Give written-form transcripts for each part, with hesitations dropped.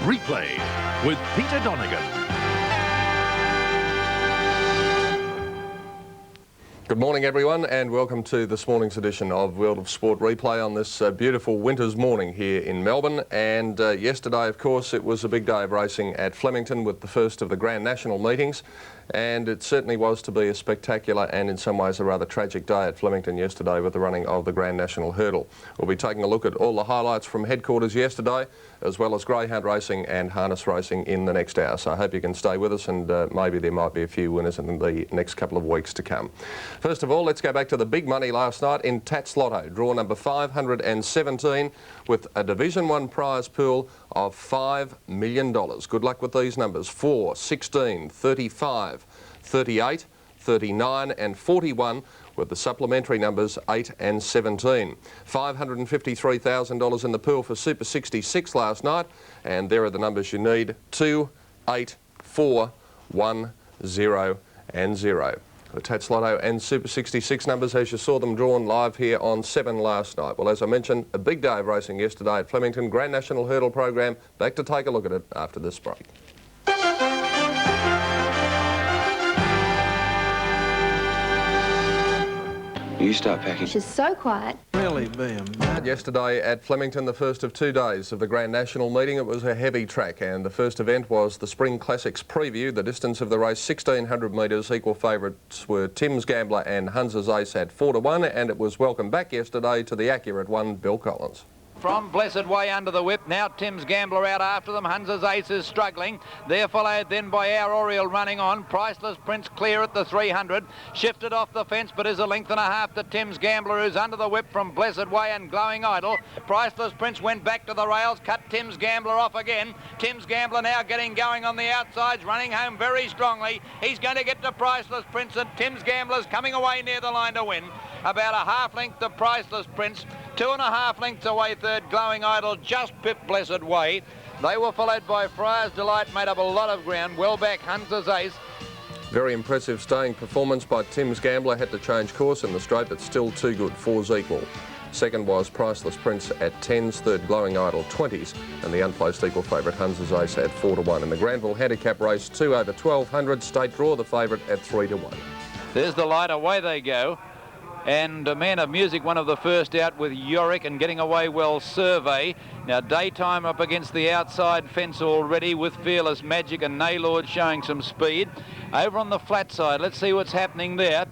Replay with Peter Donegan. Good morning everyone, and welcome to this morning's edition of World of Sport Replay on this beautiful winter's morning here in Melbourne. And yesterday, of course, it was a big day of racing at Flemington with the first of the Grand National meetings, and it certainly was to be a spectacular and in some ways a rather tragic day at Flemington yesterday with the running of the Grand National Hurdle. We'll be taking a look at all the highlights from headquarters yesterday, as well as greyhound racing and harness racing in the next hour. So I hope you can stay with us, and maybe there might be a few winners in the next couple of weeks to come. First of all, let's go back to the big money last night in Tats Lotto, draw number 517 with a Division 1 prize pool of $5 million. Good luck with these numbers: 4, 16, 35, 38, 39 and 41, with the supplementary numbers 8 and 17. $553,000 in the pool for Super 66 last night, and there are the numbers you need: 2, 8, 4, 1, 0 and 0. The Tats Lotto and Super 66 numbers as you saw them drawn live here on 7 last night. Well, as I mentioned, a big day of racing yesterday at Flemington. Grand National Hurdle program. Back to take a look at it after this break. You start packing. She's so quiet. Really be a man. Yesterday at Flemington, the first of 2 days of the Grand National meeting. It was a heavy track, and the first event was the Spring Classics Preview. The distance of the race, 1,600 metres. Equal favourites were Tim's Gambler and Hunz's Ace at 4 to 1, and it was welcome back yesterday to the accurate one, Bill Collins. From Blessed Way under the whip. Now Tim's Gambler out after them. Hunz's Ace is struggling. They're followed then by Our Oriole running on. Priceless Prince clear at the 300. Shifted off the fence, but is a length and a half to Tim's Gambler, who's under the whip from Blessed Way and Glowing Idol. Priceless Prince went back to the rails, cut Tim's Gambler off again. Tim's Gambler now getting going on the outsides, running home very strongly. He's going to get to Priceless Prince, and Tim's Gambler's coming away near the line to win. About a half length to Priceless Prince. 2.5 lengths away third, Glowing Idol just pipped Blessed Way. They were followed by Friar's Delight, made up a lot of ground. Well back, Hunter's Ace. Very impressive staying performance by Tim's Gambler. Had to change course in the straight, but still too good. 4's equal. Second was Priceless Prince at 10s, third Glowing Idol 20s, and the unplaced equal favourite Hunter's Ace at 4 to 1. In the Granville Handicap race, 2 over 1,200, state draw the favourite at 3 to 1. There's the light, away they go. And a Man of Music, one of the first out with Yorick, and getting away well Survey. Now Daytime up against the outside fence already with Fearless Magic and Naylord showing some speed. Over on the flat side, let's see what's happening there.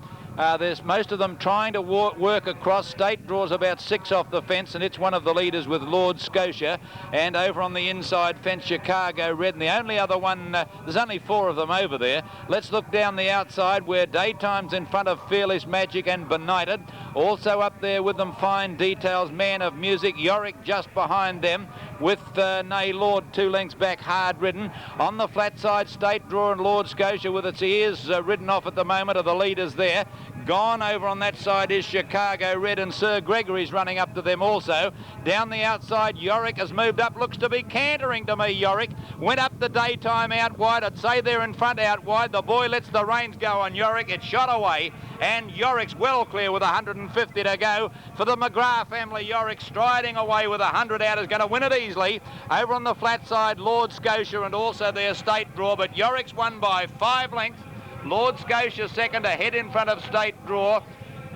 There's most of them trying to work across. State draws about 6 off the fence, and it's one of the leaders with Lord Scotia. And over on the inside fence, Chicago Red, and the only other one, there's only 4 of them over there. Let's look down the outside where Daytime's in front of Fearless Magic and Benighted. Also up there with them, Fine Details, Man of Music, Yorick just behind them with Naylord 2 lengths back, Hard Ridden. On the flat side, State Draw and Lord Scotia with its ears ridden off at the moment are the leaders there. Gone over on that side is Chicago Red, and Sir Gregory's running up to them also. Down the outside, Yorick has moved up, looks to be cantering to me, Yorick. Went up the Daytime out wide. I'd say they're in front out wide. The boy lets the reins go on Yorick. It's shot away, and Yorick's well clear with 150 to go for the McGrath family. Yorick striding away with 100 out, is going to win it easily. Over on the flat side, Lord Scotia and also their State Draw, but Yorick's won by 5 lengths. Lord Scotia second, ahead in front of State Draw.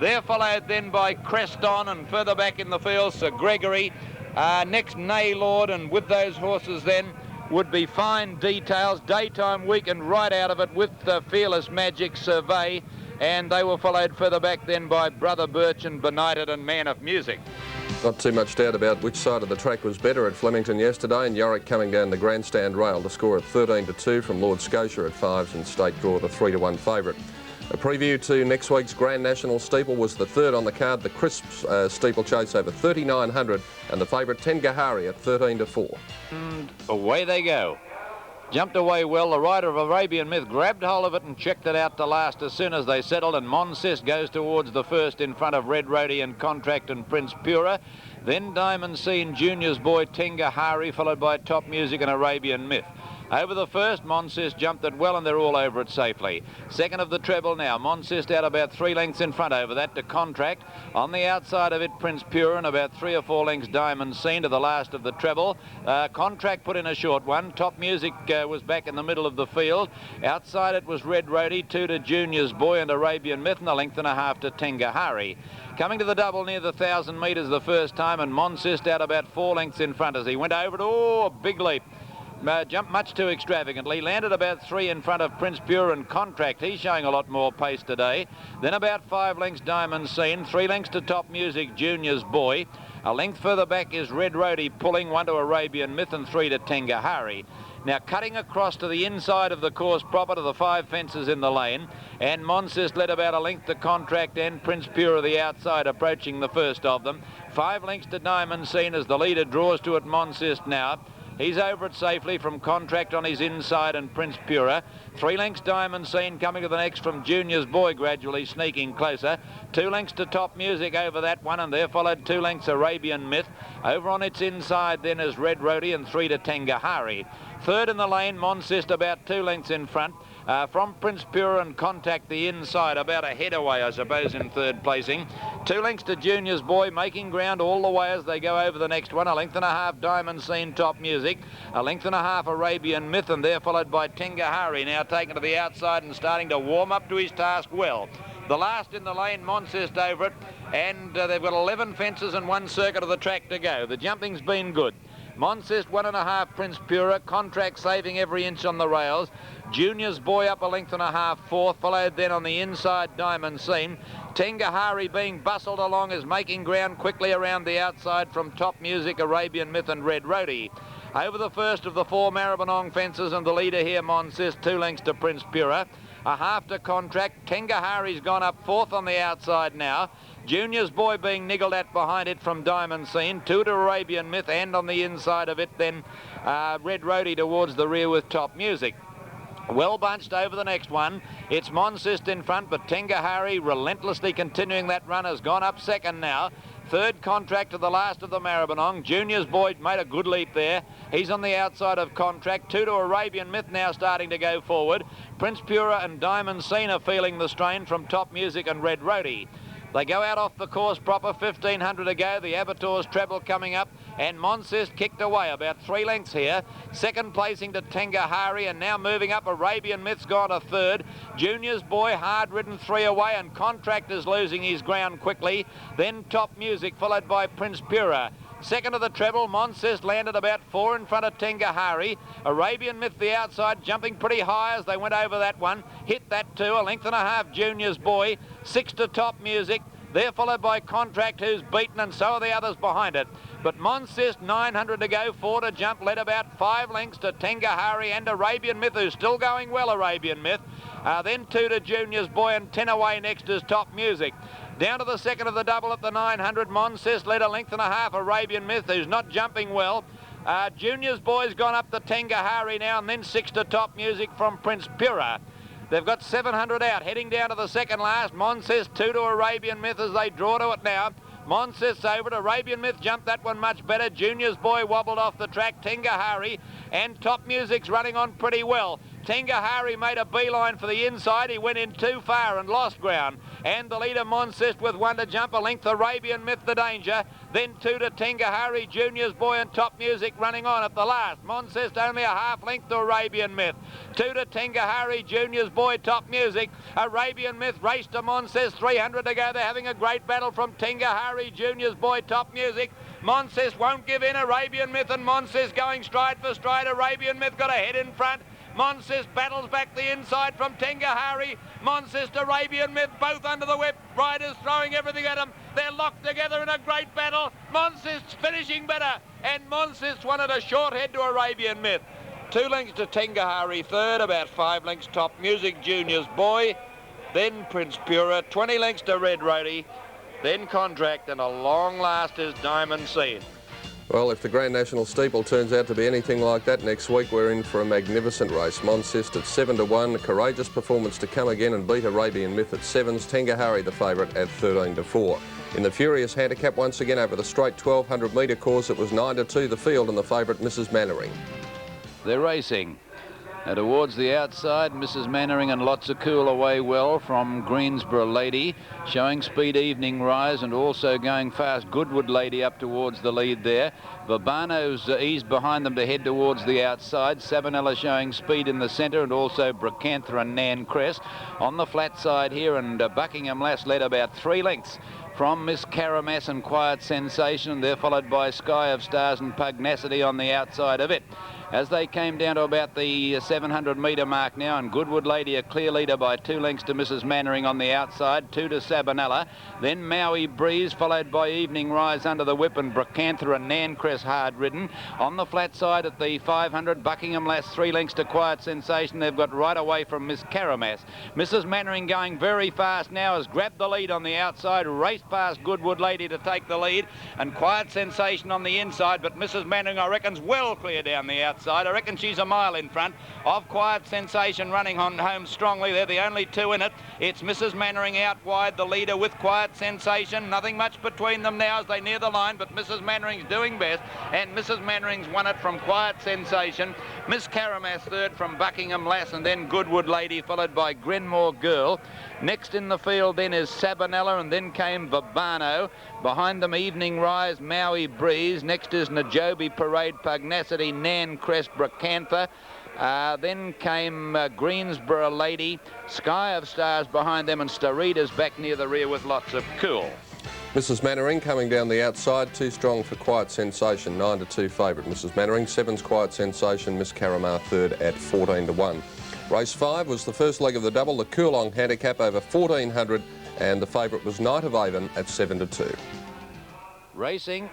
They're followed then by Creston, and further back in the field, Sir Gregory. Next, Naylord, and with those horses then would be Fine Details. Daytime weak and right out of it with Fearless Magic, Survey. And they were followed further back then by Brother Birch and Benighted and Man of Music. Not too much doubt about which side of the track was better at Flemington yesterday, and Yorick coming down the grandstand rail to score at 13 to 2 from Lord Scotia at 5s, and State Draw the 3 to 1 favourite. A preview to next week's Grand National Steeple was the third on the card, the Crisps Steeplechase over 3,900, and the favourite Tengahari at 13 to 4. And away they go. Jumped away well. The rider of Arabian Myth grabbed hold of it and checked it out to last as soon as they settled, and Monsis goes towards the first in front of Red Rhodey Contract and Prince Pura. Then Diamond Scene, Junior's Boy, Tengahari, followed by Top Music and Arabian Myth. Over the first, Monsist jumped it well, and they're all over it safely. Second of the treble now. Monsist out about 3 lengths in front over that to Contract. On the outside of it, Prince Pure, and about 3 or 4 lengths Diamond Scene to the last of the treble. Contract put in a short one. Top Music was back in the middle of the field. Outside it was Red Roadie, 2 to Junior's Boy and Arabian Myth, and a length and a half to Tengahari. Coming to the double near the 1,000 metres the first time, and Monsist out about 4 lengths in front as he went over it. Oh, a big leap. Jumped much too extravagantly, landed about 3 in front of Prince Pure and Contract. He's showing a lot more pace today. Then about 5 lengths Diamond Scene, 3 lengths to Top Music, Junior's Boy. A length further back is Red Roadie pulling, 1 to Arabian Myth and 3 to Tengahari. Now cutting across to the inside of the course proper to the 5 fences in the lane, and Monsist led about a length to Contract and Prince Pure the outside, approaching the first of them. 5 lengths to Diamond Scene as the leader draws to it Monsist now. He's over it safely from Contract on his inside and Prince Pura. 3 lengths Diamond Scene coming to the next from Junior's Boy, gradually sneaking closer. 2 lengths to Top Music over that one, and there followed 2 lengths Arabian Myth. Over on its inside then is Red Roadie and 3 to Tengahari. Third in the lane, Monsist about 2 lengths in front. From Prince Pure and Contact the inside, about a head away, I suppose, in third placing. 2 lengths to Junior's Boy, making ground all the way as they go over the next one. A length and a half Diamond Scene, Top Music. A length and a half Arabian Myth, and there followed by Tengahari, now taken to the outside and starting to warm up to his task well. The last in the lane, Monsist over it, and they've got 11 fences and 1 circuit of the track to go. The jumping's been good. Monsist 1.5 Prince Pura, Contract saving every inch on the rails. Junior's Boy up a length and a half fourth, followed then on the inside Diamond Scene. Tengahari being bustled along is making ground quickly around the outside from Top Music, Arabian Myth and Red Roadie. Over the first of the 4 Maribyrnong fences, and the leader here Monsist, 2 lengths to Prince Pura. A half to Contract. Tengahari's gone up 4th on the outside now. Junior's Boy being niggled at behind it from Diamond Scene. 2 to Arabian Myth, and on the inside of it then Red Roadie towards the rear with Top Music. Well bunched over the next one. It's Monsist in front, but Tengahari relentlessly continuing that run has gone up second now. Third Contract to the last of the Maribyrnong. Junior's Boy made a good leap there. He's on the outside of Contract. 2 to Arabian Myth now starting to go forward. Prince Pura and Diamond Scene are feeling the strain from Top Music and Red Roadie. They go out off the course proper, 1,500 to go. The Abattoir's treble coming up, and Monsist kicked away about 3 lengths here. Second placing to Tengahari, and now moving up, Arabian Myth's gone a third. Junior's Boy hard ridden 3 away, and Contract is losing his ground quickly. Then Top Music followed by Prince Pura. Second of the treble, Monsist landed about 4 in front of Tengahari. Arabian Myth the outside, jumping pretty high as they went over that one. Hit that too, a length and a half Junior's Boy. 6 to Top Music. They're followed by Contract, who's beaten, and so are the others behind it. But Monsist, 900 to go, 4 to jump, led about 5 lengths to Tengahari and Arabian Myth, who's still going well, Arabian Myth. Then 2 to Junior's Boy, and 10 away next is Top Music. Down to the second of the double at the 900, Monsist led a length and a half, Arabian Myth, who's not jumping well. Junior's Boy's gone up to Tengahari now, and then 6 to Top Music from Prince Pura. They've got 700 out, heading down to the second last. Monsist 2 to Arabian Myth as they draw to it now. Monsist's over it. Arabian Myth jumped that one much better. Junior's Boy wobbled off the track. Tengahari and Top Music's running on pretty well. Tengahari made a beeline for the inside. He went in too far and lost ground. And the leader Monsist with 1 to jump, a length Arabian Myth the danger. Then 2 to Tengahari, Junior's Boy and Top Music running on at the last. Monsist only a half length to Arabian Myth. 2 to Tengahari, Junior's Boy, Top Music. Arabian Myth raced to Monsist, 300 to go. They're having a great battle from Tengahari, Junior's Boy, Top Music. Monsist won't give in. Arabian Myth and Monsist going stride for stride. Arabian Myth got a head in front. Monsist battles back the inside from Tengahari. Monsist, Arabian Myth, both under the whip. Riders throwing everything at them. They're locked together in a great battle. Monsist's finishing better, and Monsist won at a short head to Arabian Myth. 2 lengths to Tengahari third, about 5 lengths Top Music, Junior's Boy. Then Prince Pura, 20 lengths to Red Roadie. Then Contract, and a long last is Diamond Scene. Well, if the Grand National Steeple turns out to be anything like that next week, we're in for a magnificent race. Monsist at 7 to 1, a courageous performance to come again and beat Arabian Myth at 7s. Tengahari the favourite at 13 to 4. In the furious handicap once again over the straight 1,200 metre course, it was 9 to 2 the field, and the favourite Mrs Mannering. They're racing. Towards the outside, Mrs. Mannering and Lots of Cool away well from Greensboro Lady, showing speed Evening Rise and also going fast Goodwood Lady up towards the lead there. Verbano's eased behind them to head towards the outside. Sabanella showing speed in the centre, and also Bracantha and Nan Cress on the flat side here, and Buckingham Lass led about 3 lengths from Miss Caramas and Quiet Sensation. They're followed by Sky of Stars and Pugnacity on the outside of it. As they came down to about the 700-metre mark now, and Goodwood Lady a clear leader by 2 lengths to Mrs. Mannering on the outside, 2 to Sabanella. Then Maui Breeze, followed by Evening Rise under the whip, and Bracantha and Nancress hard ridden. On the flat side at the 500, Buckingham Lass 3 lengths to Quiet Sensation. They've got right away from Miss Caramas. Mrs. Mannering going very fast now, has grabbed the lead on the outside, raced past Goodwood Lady to take the lead, and Quiet Sensation on the inside, but Mrs. Mannering, I reckon's well clear down the outside. I reckon she's a mile in front of Quiet Sensation, running on home strongly. They're the only 2 in it. It's Mrs. Mannering out wide, the leader with Quiet Sensation. Nothing much between them now as they near the line, but Mrs. Mannering's doing best, and Mrs. Mannering's won it from Quiet Sensation. Miss Caramas third from Buckingham Lass, and then Goodwood Lady, followed by Grenmore Girl. Next in the field then is Sabanella, and then came Verbano. Behind them Evening Rise, Maui Breeze. Next is Najobi Parade, Pugnacity, Nan Crest, Bracantha. Then came Greensboro Lady, Sky of Stars behind them, and Starita's back near the rear with Lots of Cool. Mrs. Mannering coming down the outside, too strong for Quiet Sensation, 9 to 2 favourite. Mrs. Mannering, 7's Quiet Sensation, Miss Caramar third at 14 to 1. Race 5 was the first leg of the double, the Coolong handicap over 1400, and the favourite was Knight of Avon at 7 to 2. Racing,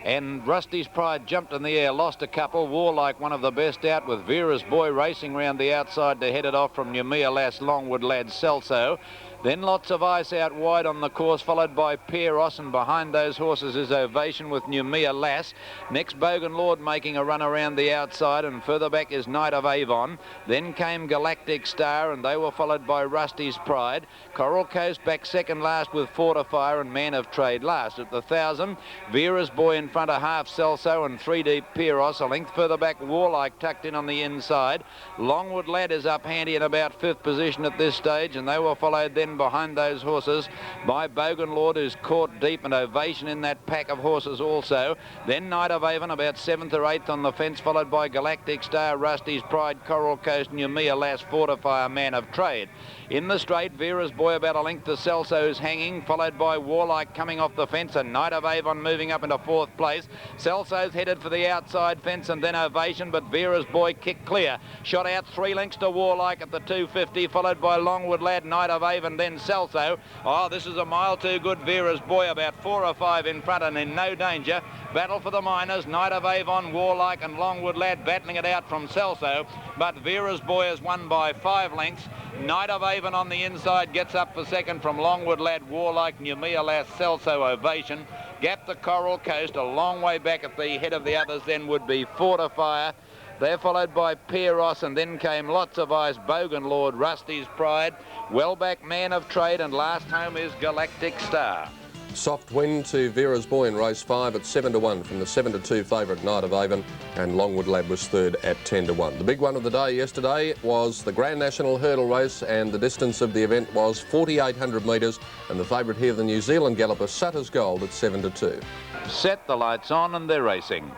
and Rusty's Pride jumped in the air, lost a couple. Warlike, one of the best out, with Vera's Boy racing round the outside to head it off from Numia Lass, Longwood Lad, Celso. Then Lots of Ice out wide on the course, followed by Pieros, and behind those horses is Ovation with Numia Lass. Next, Bogan Lord making a run around the outside, and further back is Knight of Avon. Then came Galactic Star, and they were followed by Rusty's Pride. Coral Coast back second last with Fortifier, and Man of Trade last. At the 1000, Vera's Boy in front of half Celso, and 3 deep Pieros. A length further back, Warlike tucked in on the inside. Longwood Lad is up handy in about 5th position at this stage, and they were followed then behind those horses by Bogan Lord, who's caught deep, and Ovation in that pack of horses also. Then Knight of Avon about 7th or 8th on the fence, followed by Galactic Star, Rusty's Pride, Coral Coast, Numia Lass, Fortifier, Man of Trade. In the straight, Vera's Boy about a length to Celso's hanging, followed by Warlike coming off the fence, and Knight of Avon moving up into 4th place. Celso's headed for the outside fence, and then Ovation, but Vera's Boy kicked clear. Shot out 3 lengths to Warlike at the 250, followed by Longwood Lad, Knight of Avon, then Celso. Oh, this is a mile too good. Vera's Boy about 4 or 5 in front and in no danger. Battle for the minors. Knight of Avon, Warlike and Longwood Lad battling it out from Celso, but Vera's Boy has won by 5 lengths. Knight of Avon on the inside gets up for second from Longwood Lad, Warlike, Numia Lass, Celso, Ovation. Gap to Coral Coast, a long way back at the head of the others then would be Fortifier. They're followed by Pieros, and then came Lots of Ice, Bogan Lord, Rusty's Pride, well back Man of Trade, and last home is Galactic Star. Soft win to Vera's Boy in race 5 at 7 to 1 from the 7 to 2 favourite Knight of Avon, and Longwood Lad was third at 10 to 1. The big one of the day yesterday was the Grand National Hurdle Race, and the distance of the event was 4,800 metres, and the favourite here, the New Zealand galloper Sutter's Gold at 7 to 2. Set the lights on and they're racing.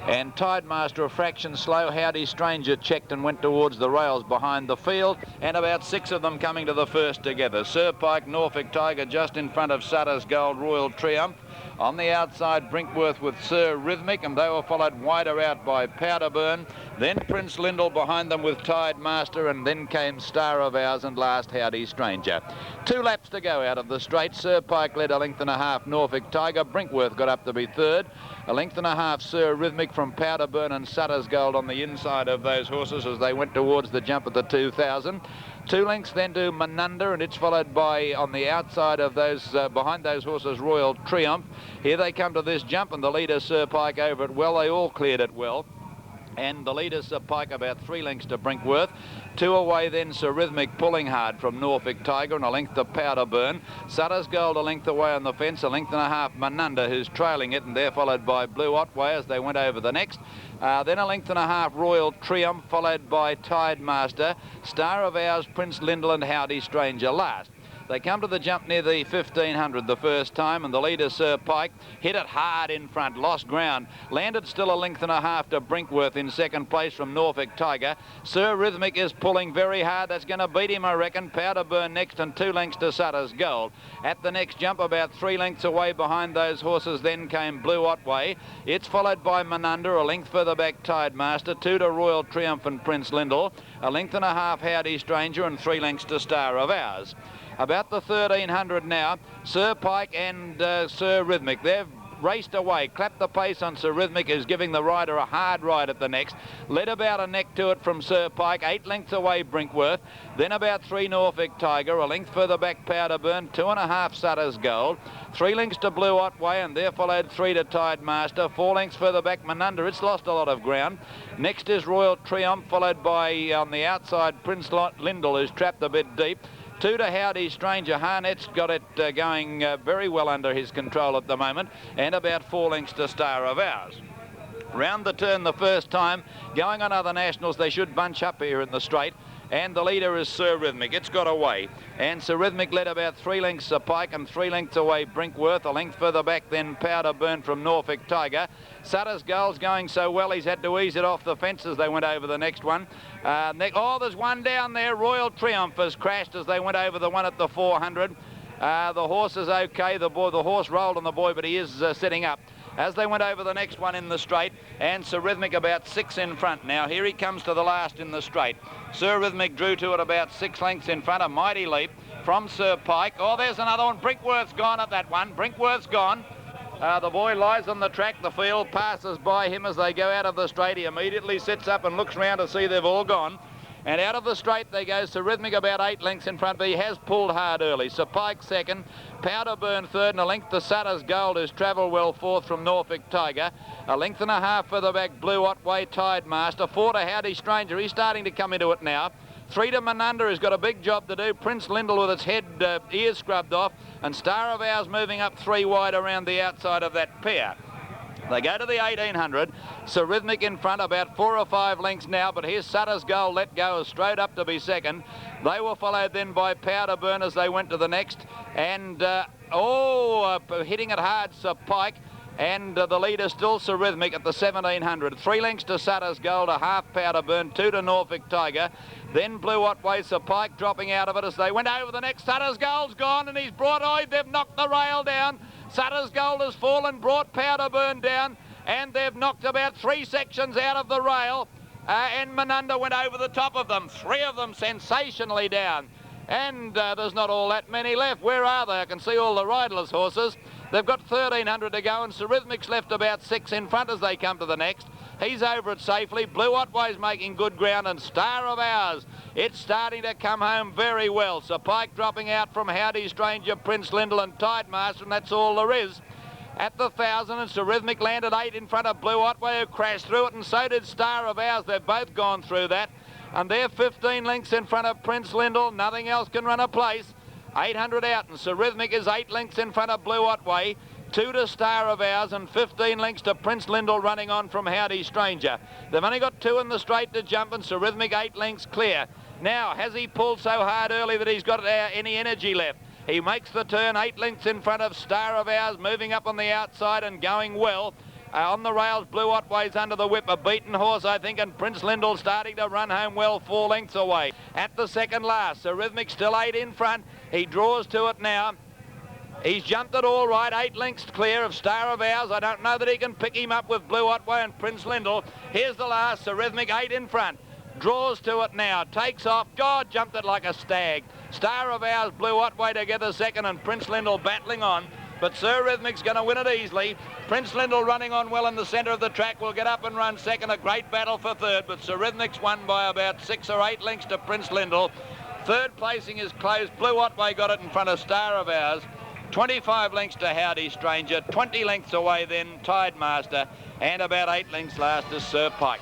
And Tidemaster a fraction slow. Howdy Stranger checked and went towards the rails behind the field, and about 6 of them coming to the first together. Sir Pike, Norfolk Tiger just in front of Sutter's Gold, Royal Triumph. On the outside, Brinkworth with Sir Rhythmic, and they were followed wider out by Powderburn. Then Prince Lindell behind them with Tidemaster, and then came Star of Ours, and last Howdy Stranger. 2 laps to go out of the straight. Sir Pike led a length and a half Norfolk Tiger. Brinkworth got up to be third. A length and a half Sir Rhythmic from Powderburn and Sutter's Gold on the inside of those horses as they went towards the jump at the 2000. 2 lengths then to Menunda, and it's followed by, on the outside of those, behind those horses, Royal Triumph. Here they come to this jump, and the leader, Sir Pike, over it well. They all cleared it well. And the leader, Sir Pike, about 3 lengths to Brinkworth. 2 away then, Sir Rhythmic pulling hard from Norfolk Tiger, and a length to Powder Burn. Sutter's Gold a length away on the fence, a length and a half Manunda, who's trailing it, and they're followed by Blue Otway as they went over the next. Then a length and a half Royal Triumph, followed by Tide Master, Star of Ours, Prince Lindell and Howdy Stranger last. They come to the jump near the 1500 the first time, and the leader, Sir Pike, hit it hard in front, lost ground, landed still a length and a half to Brinkworth in second place from Norfolk Tiger. Sir Rhythmic is pulling very hard. That's going to beat him, I reckon. Powder Burn next, and 2 lengths to Sutter's Gold. At the next jump, about 3 lengths away behind those horses, then came Blue Otway. It's followed by Manunda, a length further back Tide Master, 2 to Royal Triumph and Prince Lindell, a length and a half Howdy Stranger, and 3 lengths to Star of Ours. About the 1300 now, Sir Pike and Sir Rhythmic. They've raced away, clapped the pace on Sir Rhythmic, who's giving the rider a hard ride at the next. Led about a neck to it from Sir Pike, 8 lengths away Brinkworth. Then about 3 Norfolk Tiger, a length further back Powder Burn, 2 and a half Sutter's Gold. 3 lengths to Blue Otway, and there followed 3 to Tide Master. 4 lengths further back Manunda. It's lost a lot of ground. Next is Royal Triumph, followed by on the outside Prince Lindell, who's trapped a bit deep. 2 to Howdy Stranger. Harnett's got it going very well under his control at the moment, and about 4 lengths to Star of Ours. Round the turn the first time, going on other nationals, they should bunch up here in the straight. And the leader is Sir Rhythmic. It's got away. And Sir Rhythmic led about 3 lengths to Pike, and 3 lengths away Brinkworth. A length further back then Powder Burn from Norfolk Tiger. Sutter's Gold's going so well he's had to ease it off the fence as they went over the next one. Oh, there's one down there. Royal Triumph has crashed as they went over the one at the 400. The horse is okay. The horse rolled on the boy, but he is sitting up as they went over the next one in the straight, and Sir Rhythmic about 6 in front. Now here he comes to the last in the straight. Sir Rhythmic drew to it about 6 lengths in front, a mighty leap from Sir Pike. Oh, there's another one. Brinkworth's gone at that one. Brinkworth's gone. The boy lies on the track. The field passes by him as they go out of the straight. He immediately sits up and looks round to see they've all gone. And out of the straight they go. Sir Rhythmic about 8 lengths in front, but he has pulled hard early. Sir Pike second, Powder Burn third, and a length to Sutter's Gold, who's travelled well fourth from Norfolk Tiger. A length and a half further back Blue Otway, Tide Master. 4 to Howdy Stranger. He's starting to come into it now. 3 to Manunda, who's got a big job to do. Prince Lindell with its head ears scrubbed off, and Star of Ours moving up 3 wide around the outside of that pair. They go to the 1800. Sir Rhythmic in front, about 4 or 5 lengths now, but here's Sutter's Gold let go straight up to be second. They were followed then by Powder Burn as they went to the next, and hitting it hard, Sir Pike. And the leader still Sir Rhythmic at the 1700. 3 lengths to Sutter's Gold, a half Powder Burn, 2 to Norfolk Tiger. Then Blue Otway, Sir Pike dropping out of it as they went over the next. Sutter's Gold's gone, and he's they've knocked the rail down. Sutter's Gold has fallen, brought Powder Burn down, and they've knocked about 3 sections out of the rail. And Manunda went over the top of them. 3 of them sensationally down. And there's not all that many left. Where are they? I can see all the riderless horses. They've got 1,300 to go, and Sir Rhythmic's left about 6 in front as they come to the next. He's over it safely. Blue Otway's making good ground, and Star of Ours, it's starting to come home very well. Sir Pike dropping out from Howdy Stranger, Prince Lindell and Tide Master, and that's all there is. At the 1,000, and Sir Rhythmic landed 8 in front of Blue Otway, who crashed through it, and so did Star of Ours. They've both gone through that, and they're 15 lengths in front of Prince Lindell. Nothing else can run a place. 800 out, and Sir Rhythmic is 8 lengths in front of Blue Otway. 2 to Star of Ours, and 15 lengths to Prince Lindell running on from Howdy Stranger. They've only got 2 in the straight to jump, and Sir Rhythmic 8 lengths clear. Now, has he pulled so hard early that he's got any energy left? He makes the turn 8 lengths in front of Star of Ours, moving up on the outside and going well. On the rails, Blue Otway's under the whip, a beaten horse, I think, and Prince Lindell starting to run home well 4 lengths away. At the second last, Sir Rhythmic still 8 in front. He draws to it now. He's jumped it all right, 8 lengths clear of Star of Ours. I don't know that he can pick him up with Blue Otway and Prince Lindell. Here's the last, Sir Rhythmic 8 in front. Draws to it now, takes off. God, jumped it like a stag. Star of Ours, Blue Otway together second, and Prince Lindell battling on. But Sir Rhythmic's going to win it easily. Prince Lindell running on well in the centre of the track will get up and run second. A great battle for third, but Sir Rhythmic's won by about 6 or 8 lengths to Prince Lindell. Third placing is closed. Blue Otway got it in front of Star of Ours. 25 lengths to Howdy Stranger. 20 lengths away then Tide Master. And about 8 lengths last is Sir Pike.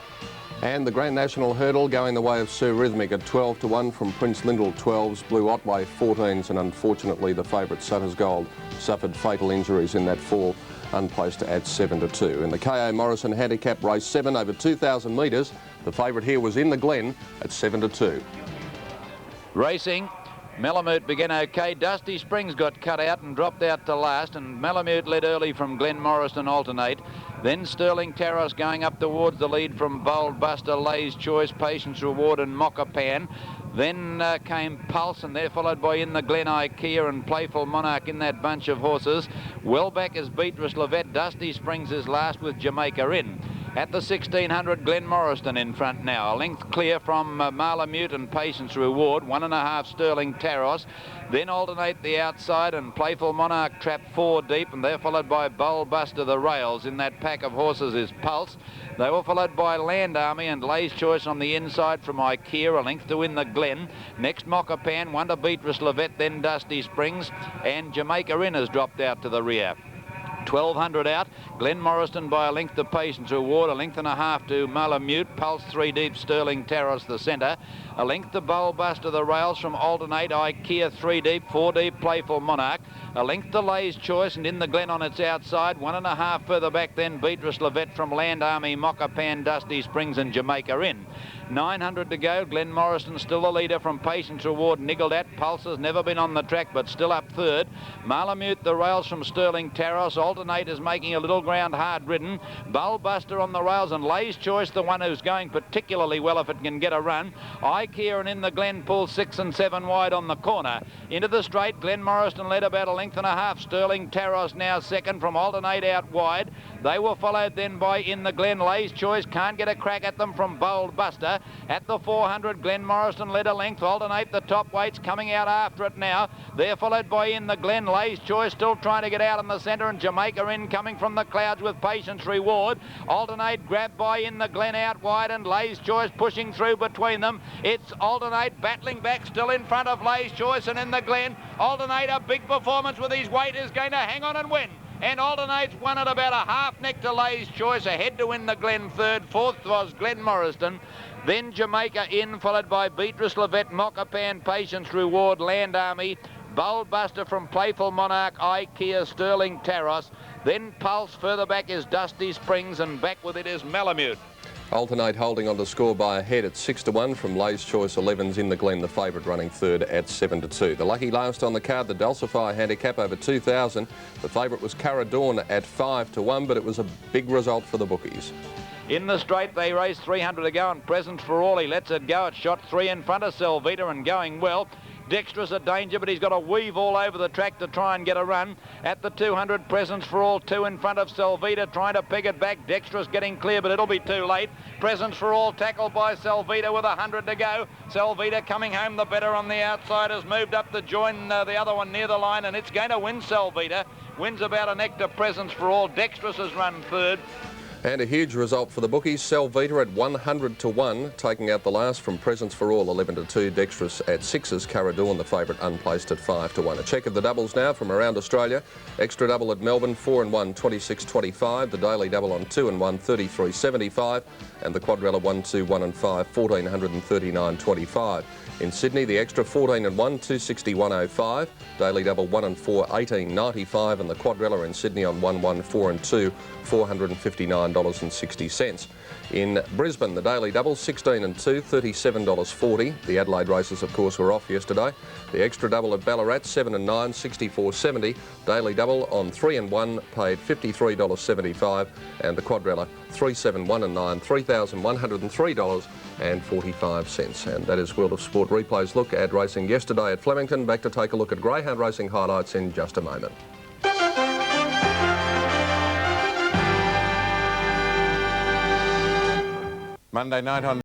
And the Grand National Hurdle going the way of Sir Rhythmic at 12 to 1 from Prince Lyndall 12s, Blue Otway 14s, and unfortunately the favourite Sutter's Gold suffered fatal injuries in that fall, unplaced at 7 to 2. In the K.O. Morrison Handicap Race 7 over 2,000 metres, the favourite here was In the Glen at 7 to 2. Racing. Malamute began okay. Dusty Springs got cut out and dropped out to last, and Malamute led early from Glen Morrison Alternate. Then Sterling Taros going up towards the lead from Bold Buster, Lay's Choice, Patience Reward and Mockapan. Then came Pulse, and they're followed by In the Glen, Ikea and Playful Monarch in that bunch of horses. Well back is Beatrice Levette. Dusty Springs is last with Jamaica in. At the 1600, Glen Morrison in front now. A length clear from Malamute and Patience Reward. 1.5 Sterling Taros. Then Alternate the outside and Playful Monarch trapped 4 deep, and they're followed by Bold Buster the rails. In that pack of horses is Pulse. They were followed by Land Army and Lay's Choice on the inside from Ikea, a length to In the Glen. Next Mockapan, 1 to Beatrice Levette, then Dusty Springs, and Jamaica in has dropped out to the rear. 1200 out, Glen Morrison by a length to Patience Reward, a length and a half to Malamute, Pulse 3 deep, Sterling Taros the centre, a length to Bold Buster the rails from Alternate, Ikea 3 deep, 4 deep, Playful Monarch, a length to Lay's Choice and In the Glen on its outside, 1.5 further back then Beatrice Levette from Land Army, Mockapan, Dusty Springs and Jamaica in. 900 to go, Glen Morrison still the leader from Patience Reward, niggled at. Pulse has never been on the track but still up third. Malamute the rails from Sterling Taros, Alternate is making a little ground hard ridden. Bold Buster on the rails and Lay's Choice the one who's going particularly well if it can get a run. Ikea and In the Glen pull 6 and 7 wide on the corner. Into the straight, Glen Morrison led about a length and a half. Sterling Taros now second from Alternate out wide. They were followed then by In the Glen. Lay's Choice can't get a crack at them from Bold Buster. At the 400, Glen Morrison led a length. Alternate the top weights coming out after it now. They're followed by In the Glen. Lay's Choice still trying to get out in the centre, and Jamaica in coming from the clouds with Patience Reward. Alternate grabbed by In the Glen out wide, and Lay's Choice pushing through between them. It's Alternate battling back still in front of Lay's Choice and In the Glen. Alternate a big performance with his weight is going to hang on and win. And Alternate's won at about a half neck to Lay's Choice, ahead to In the Glen third. Fourth was Glen Morrison. Then Jamaica in, followed by Beatrice Levette, Mockapan, Patience Reward, Land Army, Bold Buster from Playful Monarch, Ikea, Sterling Taros. Then Pulse, further back is Dusty Springs, and back with it is Malamute. Alternate holding on to score by a head at 6 to 1 from Lay's Choice 11's In the Glen, the favourite running third at 7 to 2. The lucky last on the card, the Dulcify Handicap over 2,000. The favourite was Cara Dawn at 5 to 1, but it was a big result for the bookies. In the straight, they race 300 to go, and Presents for All, he lets it go. It's shot 3 in front of Selvita and going well. Dexterous a danger, but he's got to weave all over the track to try and get a run. At the 200, Presents for All, 2 in front of Selvita, trying to peg it back. Dexterous getting clear, but it'll be too late. Presents for All tackled by Selvita with 100 to go. Selvita coming home the better on the outside, has moved up to join the other one near the line, and it's going to win. Selvita wins about a neck to Presents for All. Dexterous has run third. And a huge result for the bookies. Selvita at 100 to 1, taking out the last from Presents for All, 11 to 2. Dexterous at 6's, Cara Dawn, the favourite, unplaced at 5 to 1. A check of the doubles now from around Australia. Extra double at Melbourne, 4 and 1, 26.25. The daily double on 2 and 1, 33.75. And the quadrella 1, 2, 1 and 5, 1439.25. In Sydney, the extra 14 and 1, 261.05. Daily double 1 and 4, 18.95. And the quadrella in Sydney on 1, 1, 4 and 2, $459.60. In Brisbane, the daily double 16 and 2, $37.40. The Adelaide races, of course, were off yesterday. The extra double at Ballarat 7 and 9, $64.70. Daily double on 3 and 1 paid $53.75, and the quadrella 3, 7, 1 and 9, $3,103.45. And that is World of Sport Replay's look at racing yesterday at Flemington. Back to take a look at greyhound racing highlights in just a moment. Monday night on